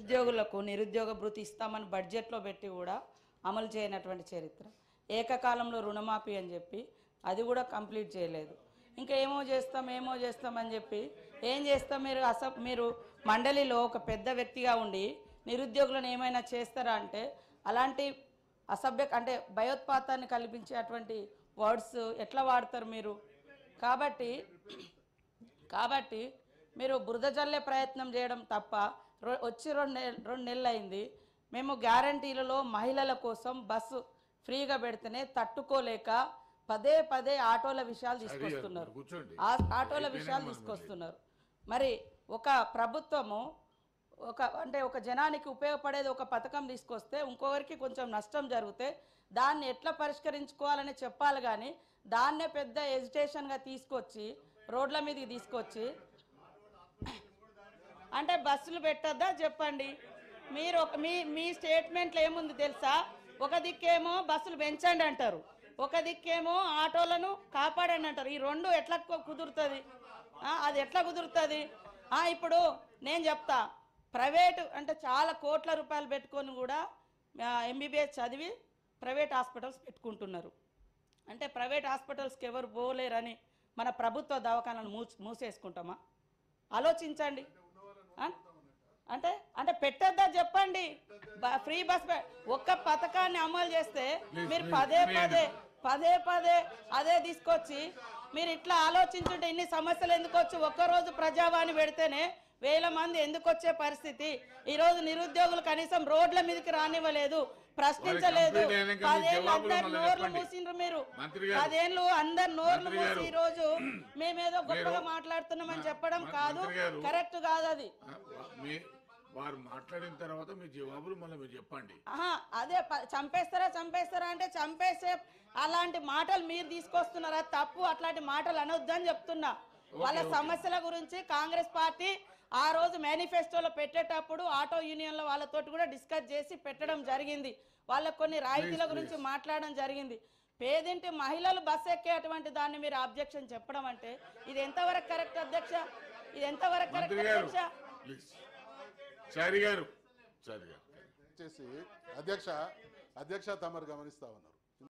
నిరుద్యోగులకు నిరుద్యోగ భృతి ఇస్తామని బడ్జెట్లో పెట్టి కూడా అమలు చేయనటువంటి చరిత్ర. ఏకకాలంలో రుణమాఫీ అని చెప్పి అది కూడా కంప్లీట్ చేయలేదు. ఇంకా ఏమో చేస్తామని చెప్పి ఏం చేస్తాం? మీరు మండలిలో ఒక పెద్ద వ్యక్తిగా ఉండి నిరుద్యోగులను ఏమైనా చేస్తారా అంటే అలాంటి అంటే భయోత్పాతాన్ని కల్పించే అటువంటి వర్డ్స్ ఎట్లా వాడతారు మీరు? కాబట్టి మీరు బురద జల్లే ప్రయత్నం చేయడం తప్ప వచ్చి రెండు నెలలు అయింది. మేము గ్యారంటీలలో మహిళల కోసం బస్సు ఫ్రీగా పెడితేనే తట్టుకోలేక పదే ఆటోల విషయాలు తీసుకొస్తున్నారు. మరి ఒక ప్రభుత్వము ఒక జనానికి ఉపయోగపడేది ఒక పథకం తీసుకొస్తే ఇంకొకరికి కొంచెం నష్టం జరిగితే దాన్ని ఎట్లా పరిష్కరించుకోవాలని చెప్పాలి. కానీ దాన్నే పెద్ద ఎజిటేషన్గా తీసుకొచ్చి రోడ్ల మీదకి తీసుకొచ్చి అంటే బస్సులు పెట్టద్దా చెప్పండి. మీరు మీ స్టేట్మెంట్లో ఏముంది తెలుసా? ఒక దిక్కేమో బస్సులు పెంచండి అంటారు, ఒక దిక్కేమో ఆటోలను కాపాడండి అంటారు. ఈ రెండు ఎట్లా కుదురుతుంది? అది ఎట్లా కుదురుతుంది? ఇప్పుడు నేను చెప్తా, ప్రైవేటు అంటే చాలా కోట్ల రూపాయలు పెట్టుకొని కూడా ఎంబీబీఎస్ చదివి ప్రైవేట్ హాస్పిటల్స్ పెట్టుకుంటున్నారు. అంటే ప్రైవేట్ హాస్పిటల్స్కి ఎవరు పోలేరని మన ప్రభుత్వ దవాఖానాలను మూసేసుకుంటామా? ఆలోచించండి. అంటే పెట్టద్దా చెప్పండి. ఫ్రీ బస్ ఒక్క పథకాన్ని అమలు చేస్తే మీరు పదే అదే తీసుకొచ్చి మీరు ఇట్లా ఆలోచించుంటే ఇన్ని సమస్యలు ఎందుకు వచ్చి ఒక్కరోజు ప్రజావాణి పెడితేనే వేల మంది ఎందుకు వచ్చే పరిస్థితి? ఈరోజు నిరుద్యోగులు కనీసం రోడ్ల మీదకి రానివ్వలేదు, ప్రశ్నించలేదు. 10 ఏళ్ళు అందరు నోర్లు మూసిండ్రు. మీరు 10 ఏళ్ళు అందరు నోర్లు మూసి ఈ రోజు మేమేదో గొప్పగా మాట్లాడుతున్నామని చెప్పడం కాదు, కరెక్ట్ కాదు అది. వారు మాట్లాడిన తర్వాత మీ జవాబులు మళ్ళీ మీరు చెప్పండి. అదే చంపేస్తారా అంటే చంపేసే అలాంటి మాటలు మీరు తీసుకొస్తున్నారా? తప్పు. అట్లాంటి మాటలు అనొద్దని చెప్తున్నా. వాళ్ళ సమస్యల గురించి కాంగ్రెస్ పార్టీ ఆ రోజు మేనిఫెస్టోలో పెట్టేటప్పుడు ఆటో యూనియన్ల వాళ్ళతో కూడా డిస్కస్ చేసి పెట్టడం జరిగింది. వాళ్ళకు కొన్ని రాయితీల గురించి మాట్లాడడం జరిగింది. పేదింటి మహిళలు బస్సు ఎక్కేటువంటి దాన్ని మీరు అబ్జెక్షన్ చెప్పడం అంటే ఇది ఎంతవరకు కరెక్ట్ అధ్యక్ష? ఇది ఎంతవరకు కరెక్ట్ అధ్యక్ష? అధ్యక్ష తమరు గమనిస్తా ఉన్నారు.